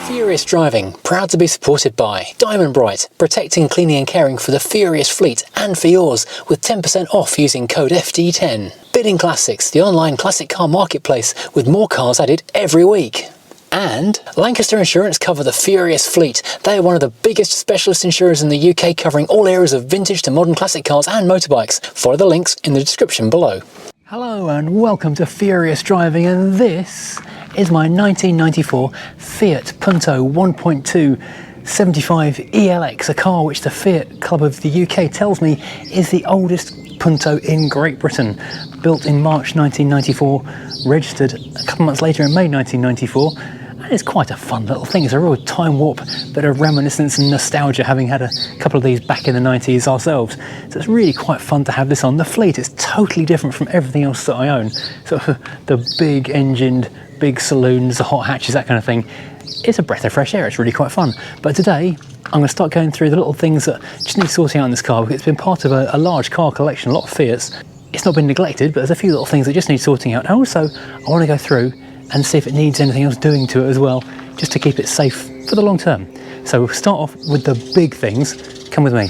Furious Driving, proud to be supported by Diamond Bright, protecting, cleaning and caring for the Furious fleet and for yours with 10% off using code FD10. Bidding Classics, the online classic car marketplace with more cars added every week. And Lancaster Insurance cover the Furious fleet. They are one of the biggest specialist insurers in the UK, covering all areas of vintage to modern classic cars and motorbikes. Follow the links in the description below. Hello and welcome to Furious Driving, and this is my 1994 Fiat Punto 1.2 75 ELX, a car which the Fiat Club of the UK tells me is the oldest Punto in Great Britain. Built in March 1994, registered a couple months later in May 1994. And it's quite a fun little thing. It's a real time warp, bit of reminiscence and nostalgia, having had a couple of these back in the 90s ourselves. So it's really quite fun to have this on. The fleet is totally different from everything else that I own. So the big engined, big saloons, the hot hatches, that kind of thing. It's a breath of fresh air. It's really quite fun. But today I'm going to start going through the little things that just need sorting out in this car, because it's been part of a large car collection, a lot of Fiats. It's not been neglected, but there's a few little things that just need sorting out. And also I want to go through and see if it needs anything else doing to it as well, just to keep it safe for the long term. So we'll start off with the big things. Come with me.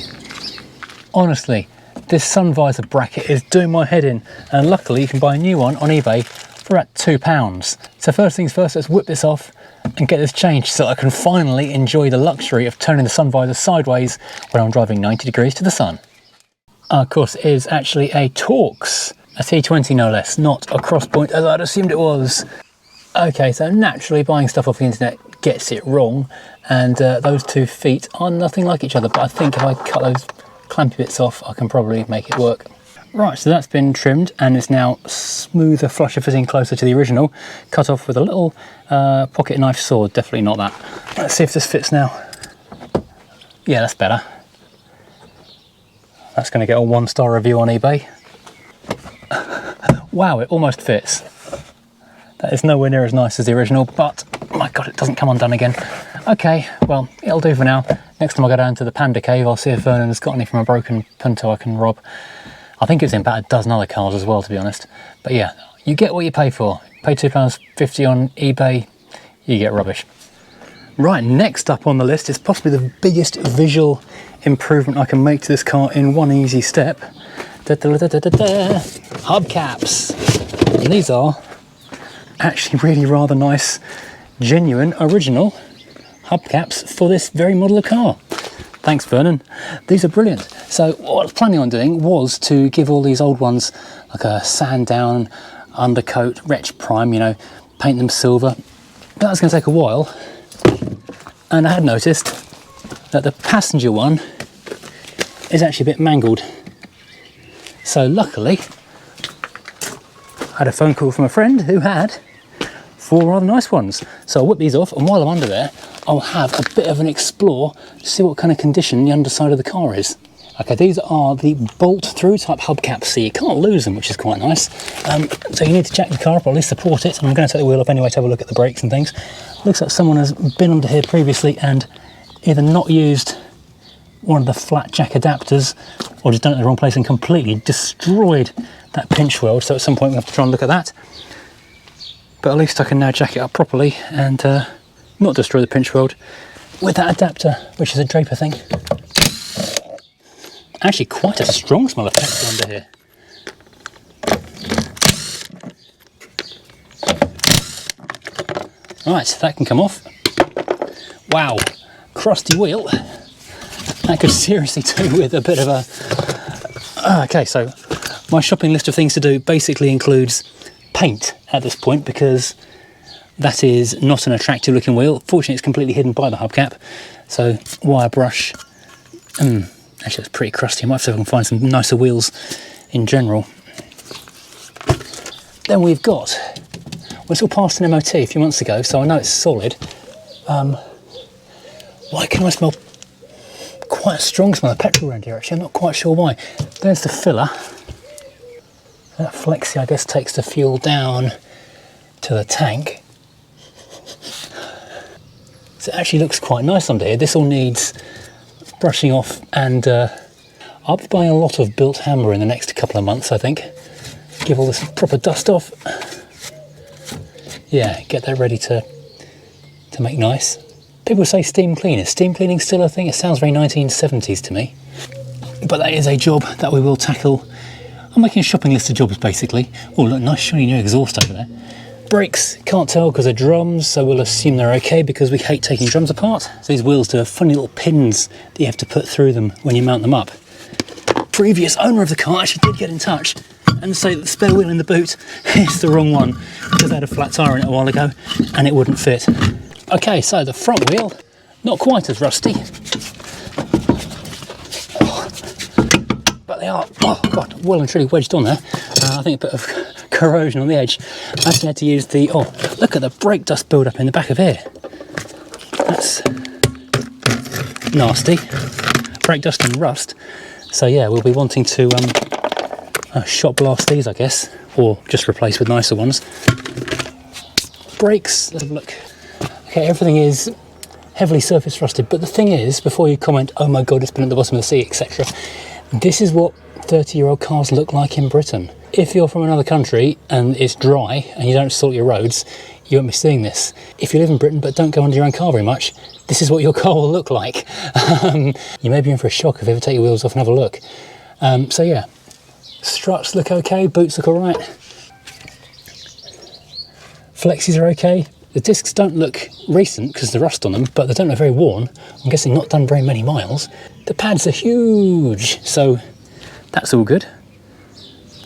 Honestly, this sun visor bracket is doing my head in, and luckily you can buy a new one on eBay for about £2. So first things first, let's whip this off and get this changed so I can finally enjoy the luxury of turning the sun visor sideways when I'm driving 90 degrees to the sun. Of course, it is actually a Torx, a T20 no less, not a Crosspoint as I'd assumed it was. Okay, so naturally buying stuff off the internet gets it wrong, and those two feet are nothing like each other, but I think if I cut those clampy bits off I can probably make it work. Right, so that's been trimmed and it's now smoother, flusher fitting, closer to the original. Cut off with a little pocket knife sword, definitely not that. Let's see if this fits now. Yeah, that's better. That's going to get a 1-star review on eBay. Wow, it almost fits. That is nowhere near as nice as the original, but my God, it doesn't come undone again. Okay, well, it'll do for now. Next time I go down to the Panda Cave, I'll see if Vernon has got any from a broken Punto I can rob. I think it's in about a dozen other cars as well, to be honest. But yeah, you get what you pay for. Pay £2.50 on eBay, you get rubbish. Right, next up on the list is possibly the biggest visual improvement I can make to this car in one easy step. Hubcaps. And these are actually really rather nice, genuine, original hubcaps for this very model of car. Thanks, Vernon. These are brilliant. So what I was planning on doing was to give all these old ones like a sand down, undercoat, retch prime, you know, paint them silver. But that's going to take a while. And I had noticed that the passenger one is actually a bit mangled. So luckily, I had a phone call from a friend who had 4 rather nice ones. So I'll whip these off, and while I'm under there, I'll have a bit of an explore to see what kind of condition the underside of the car is. Okay, these are the bolt-through type hubcaps, so you can't lose them, which is quite nice. So you need to jack the car up, or at least support it, and I'm going to take the wheel up anyway to have a look at the brakes and things. Looks like someone has been under here previously and either not used one of the flat jack adapters, or just done it in the wrong place and completely destroyed that pinch weld. So at some point we'll have to try and look at that. But at least I can now jack it up properly and not destroy the pinch weld with that adapter, which is a Draper thing. Actually quite a strong smell of petrol under here. Right, that can come off. Wow, crusty wheel. That could seriously do with a bit of a... Okay, so my shopping list of things to do basically includes paint at this point, because that is not an attractive looking wheel. Fortunately, it's completely hidden by the hubcap. So wire brush. Actually, it's pretty crusty. I might see if I can find some nicer wheels in general. Then we've got... Well, it's all passed an MOT a few months ago, so I know it's solid. Why can I smell quite a strong smell of petrol around here, actually? I'm not quite sure why. There's the filler. That flexi, I guess, takes the fuel down to the tank. So it actually looks quite nice under here. This all needs brushing off, and I'll be buying a lot of built hammer in the next couple of months, I think. Give all this proper dust off. Yeah, get that ready to make nice. People say steam clean. Is steam cleaning still a thing? It sounds very 1970s to me. But that is a job that we will tackle. I'm making a shopping list of jobs basically. Oh look, nice shiny new exhaust over there. Brakes, can't tell because they're drums, so we'll assume they're okay because we hate taking drums apart. So these wheels do have funny little pins that you have to put through them when you mount them up. Previous owner of the car actually did get in touch and say that the spare wheel in the boot is the wrong one because they had a flat tyre in it a while ago and it wouldn't fit. Okay, so the front wheel, not quite as rusty. But they are, oh god, well and truly wedged on there. I think a bit of corrosion on the edge. I actually had to use the, oh, look at the brake dust build up in the back of here. That's nasty. Brake dust and rust. So yeah, we'll be wanting to shot blast these, I guess, or just replace with nicer ones. Brakes, let's have a look. Okay, everything is heavily surface rusted, but the thing is, before you comment, oh my god, it's been at the bottom of the sea, etc., this is what 30-year-old cars look like in Britain. If you're from another country and it's dry and you don't salt your roads, you won't be seeing this. If you live in Britain but don't go under your own car very much, this is what your car will look like. You may be in for a shock if you ever take your wheels off and have a look. So yeah, struts look okay, boots look alright. Flexes are okay. The discs don't look recent because the rust on them, but they don't look very worn. I'm guessing not done very many miles. The pads are huge, so that's all good.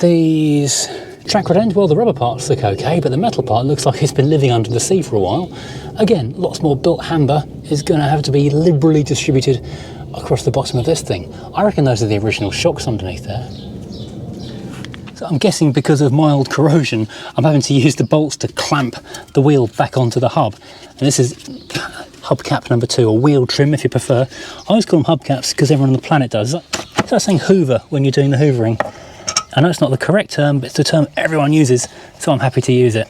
These track rod ends, well, the rubber parts look okay, but the metal part looks like it's been living under the sea for a while. Again, lots more built hamber is going to have to be liberally distributed across the bottom of this thing. I reckon those are the original shocks underneath there. So I'm guessing because of mild corrosion, I'm having to use the bolts to clamp the wheel back onto the hub. And this is hubcap number 2, or wheel trim if you prefer. I always call them hubcaps because everyone on the planet does. It's like saying hoover when you're doing the hoovering. I know it's not the correct term, but it's the term everyone uses, so I'm happy to use it.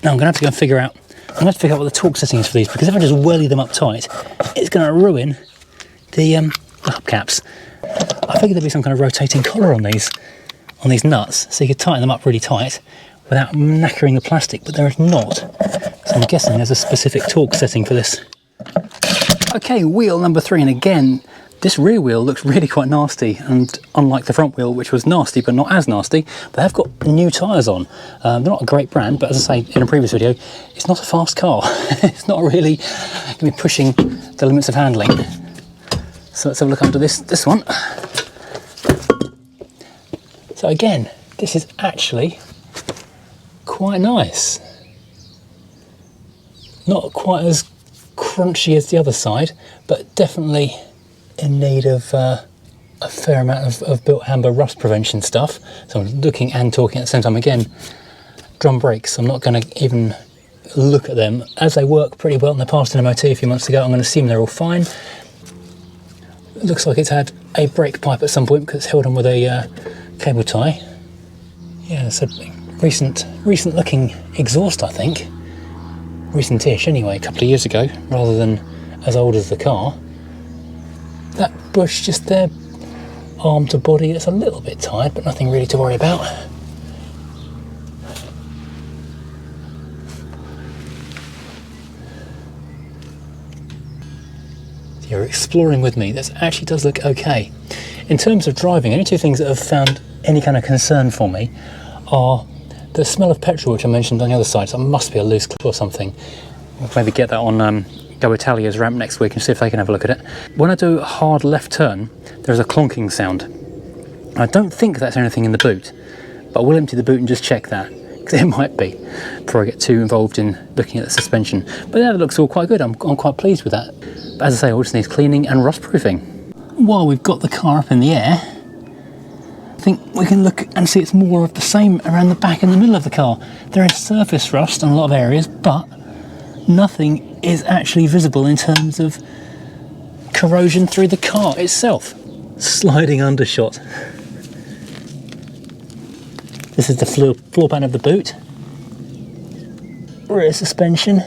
Now I'm going to have to go and figure out, what the torque setting is for these, because if I just welly them up tight, it's going to ruin the hubcaps. I figured there'd be some kind of rotating collar on these nuts, so you could tighten them up really tight without knackering the plastic, but there is not. So I'm guessing there's a specific torque setting for this. Okay, wheel number 3, and again, this rear wheel looks really quite nasty, and unlike the front wheel, which was nasty but not as nasty, they've got new tyres on. They're not a great brand, but as I say in a previous video, it's not a fast car. It's not really going to be pushing the limits of handling. So let's have a look under this one. So again, this is actually quite nice. Not quite as crunchy as the other side, but definitely in need of a fair amount of built hamber rust prevention stuff. So I'm looking and talking at the same time. Again, drum brakes, I'm not going to even look at them, as they work pretty well and they passed an MOT a few months ago. I'm going to assume they're all fine. It looks like it's had a brake pipe at some point because it's held on with a cable tie. Yeah, it's a recent looking exhaust, I think. Recent-ish anyway, a couple of years ago, rather than as old as the car. That bush just there, arm to body, it's a little bit tired, but nothing really to worry about. You're exploring with me. This actually does look okay. In terms of driving, only two things that have found any kind of concern for me are the smell of petrol, which I mentioned on the other side. So it must be a loose clip or something. We'll maybe get that on Go Italia's ramp next week and see if they can have a look at it. When I do a hard left turn, there's a clonking sound. I don't think that's anything in the boot, but I will empty the boot and just check that, because it might be, before I get too involved in looking at the suspension. But yeah, it looks all quite good. I'm quite pleased with that. But as I say, all just needs cleaning and rust proofing. While we've got the car up in the air, I think we can look and see it's more of the same around the back and the middle of the car. There is surface rust in a lot of areas, but nothing is actually visible in terms of corrosion through the car itself. Sliding undershot. This is the floor pan of the boot. Rear suspension.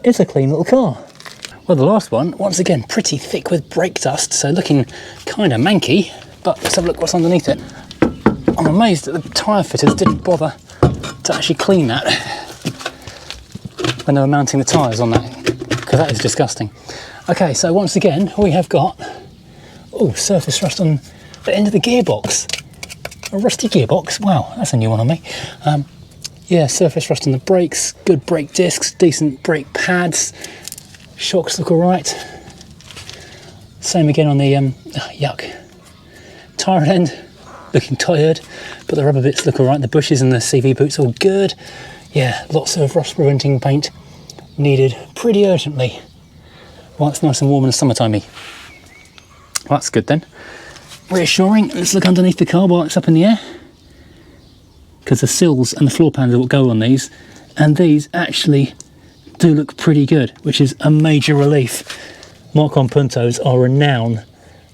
It's a clean little car. Well, the last one, once again, pretty thick with brake dust, so looking kind of manky, but let's have a look what's underneath it. I'm amazed that the tyre fitters didn't bother to actually clean that. when they were mounting the tyres on that, because that is disgusting. Okay, so once again, we have got, oh, surface rust on the end of the gearbox. A rusty gearbox, wow, that's a new one on me. Yeah, surface rust on the brakes, good brake discs, decent brake pads, shocks look all right. Same again on the, yuck, tyre end, looking tired, but the rubber bits look all right. The bushes and the CV boots all good. Yeah, lots of rust preventing paint needed pretty urgently. Well, it's nice and warm in the summertimey. Well, that's good then. Reassuring. Let's look underneath the car while it's up in the air, because the sills and the floor pans are what go on these, and these actually do look pretty good, which is a major relief. Mark-on Puntos are renowned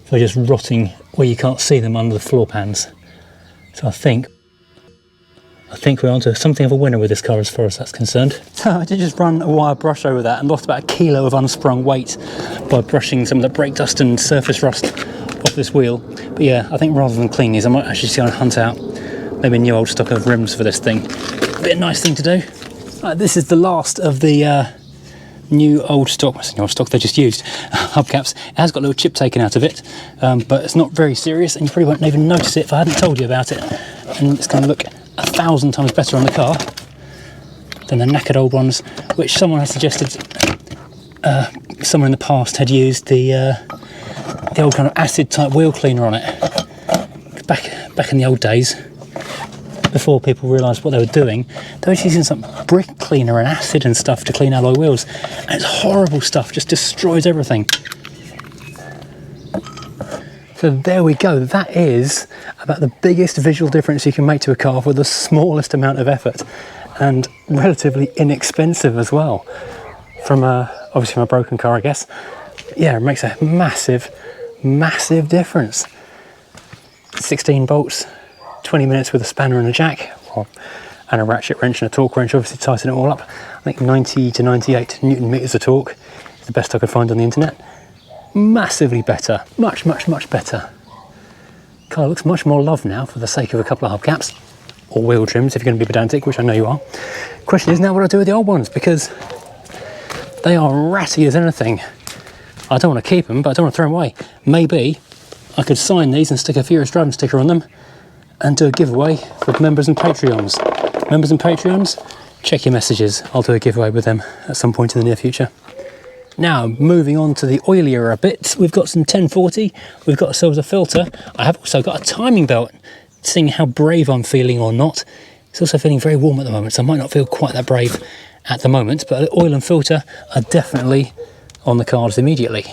for just rotting where you can't see them under the floor pans. So I think we're onto something of a winner with this car as far as that's concerned. So I did just run a wire brush over that and lost about 1 kilo of unsprung weight by brushing some of the brake dust and surface rust off this wheel. But yeah, I think rather than clean these, I might actually just go and hunt out maybe a new old stock of rims for this thing. Be a nice thing to do. This is the last of the new old stock, they just used, hubcaps. It has got a little chip taken out of it, but it's not very serious, and you probably won't even notice it if I hadn't told you about it. And it's going to look 1,000 times better on the car than the knackered old ones, which someone has suggested, someone in the past had used the old kind of acid type wheel cleaner on it. Back in the old days, before people realised what they were doing, they were using some brick cleaner and acid and stuff to clean alloy wheels, and it's horrible stuff, just destroys everything. So there we go, that is about the biggest visual difference you can make to a car with the smallest amount of effort, and relatively inexpensive as well. From obviously from a broken car, I guess. Yeah, it makes a massive difference. 16 bolts, 20 minutes with a spanner and a jack, and a ratchet wrench and a torque wrench, obviously tighten it all up. I think 90 to 98 Newton meters of torque is the best I could find on the internet. Massively better, much better. Car looks much more loved now for the sake of a couple of hubcaps, or wheel trims if you're going to be pedantic, which I know you are. Question is now what do I do with the old ones, because they are ratty as anything. I don't want to keep them, but I don't want to throw them away. Maybe I could sign these and stick a Furious Driving sticker on them and do a giveaway with members and Patreons. Members and Patreons, check your messages. I'll do a giveaway with them at some point in the near future. Now, moving on to the oilier bits, we've got some 1040, we've got ourselves a filter. I have also got a timing belt, seeing how brave I'm feeling or not. It's also feeling very warm at the moment, so I might not feel quite that brave at the moment, but oil and filter are definitely on the cards immediately.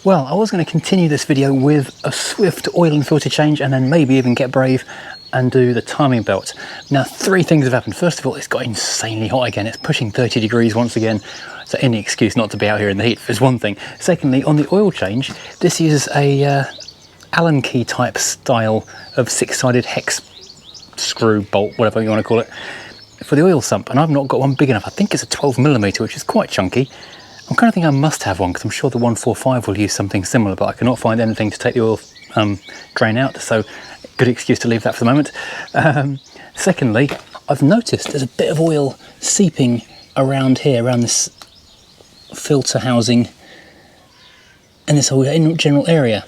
Well, I was going to continue this video with a swift oil and filter change, and then maybe even get brave and do the timing belt. Now, 3 things have happened. First of all, it's got insanely hot again. It's pushing 30 degrees once again. So any excuse not to be out here in the heat is one thing. Secondly, on the oil change, this uses a Allen key type style of 6-sided hex screw bolt, whatever you want to call it, for the oil sump. And I've not got one big enough. I think it's a 12mm, which is quite chunky. I'm kind of thinking I must have one, because I'm sure the 145 will use something similar, but I cannot find anything to take the oil drain out, so good excuse to leave that for the moment. Secondly, I've noticed there's a bit of oil seeping around here, around this filter housing and this whole general area.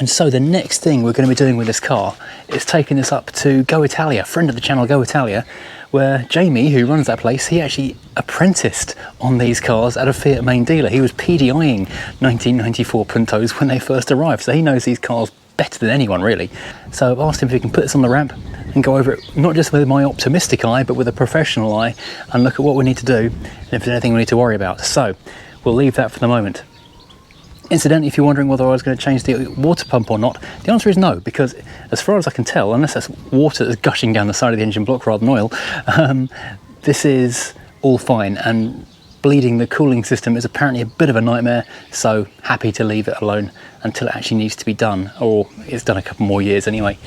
And so the next thing we're going to be doing with this car is taking this up to Go Italia, friend of the channel Go Italia, where Jamie, who runs that place, he actually apprenticed on these cars at a Fiat main dealer. He was PDIing 1994 Puntos when they first arrived, so he knows these cars better than anyone really. So I've asked him if he can put this on the ramp and go over it, not just with my optimistic eye, but with a professional eye, and look at what we need to do and if there's anything we need to worry about. So we'll leave that for the moment. Incidentally, if you're wondering whether I was going to change the water pump or not, the answer is no, because as far as I can tell, unless that's water that's gushing down the side of the engine block rather than oil, this is all fine, and bleeding the cooling system is apparently a bit of a nightmare, so happy to leave it alone until it actually needs to be done, or it's done a couple more years anyway.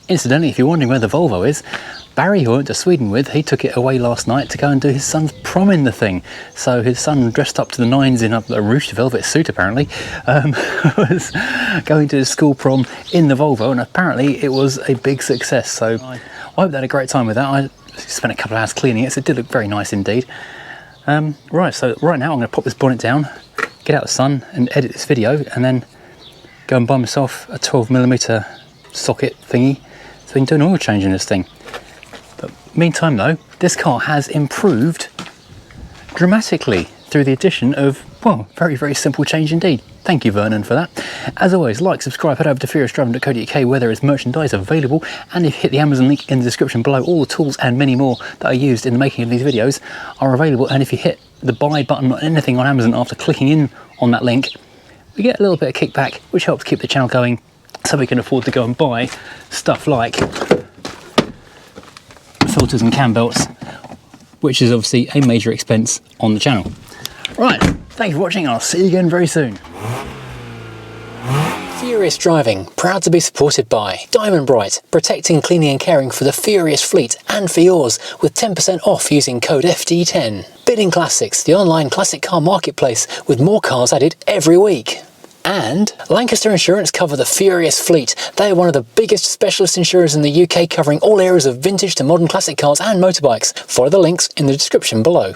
Incidentally, if you're wondering where the Volvo is, Barry, who I went to Sweden with, he took it away last night to go and do his son's prom in the thing. So his son, dressed up to the nines in a ruched velvet suit apparently, was going to his school prom in the Volvo, and apparently it was a big success. So I hope they had a great time with that. I spent a couple of hours cleaning it, so it did look very nice indeed. Right, so right now I'm going to pop this bonnet down, get out the sun and edit this video, and then go and buy myself a 12mm socket thingy so we can do an oil change in this thing. But meantime though, this car has improved dramatically through the addition of, well, very simple change indeed. Thank you, Vernon, for that. As always, like, subscribe, head over to furiousdriving.co.uk where there is merchandise available, and if you hit the Amazon link in the description below, all the tools and many more that are used in the making of these videos are available. And if you hit the buy button on anything on Amazon after clicking in on that link, we get a little bit of kickback, which helps keep the channel going so we can afford to go and buy stuff like filters and cam belts, which is obviously a major expense on the channel. Right, thank you for watching, I'll see you again very soon. Furious Driving, proud to be supported by Diamond Bright, protecting, cleaning and caring for the furious fleet and for yours with 10% off using code FD10. Bidding Classics, the online classic car marketplace with more cars added every week. And Lancaster Insurance cover the furious fleet. They are one of the biggest specialist insurers in the UK, covering all areas of vintage to modern classic cars and motorbikes. Follow the links in the description below.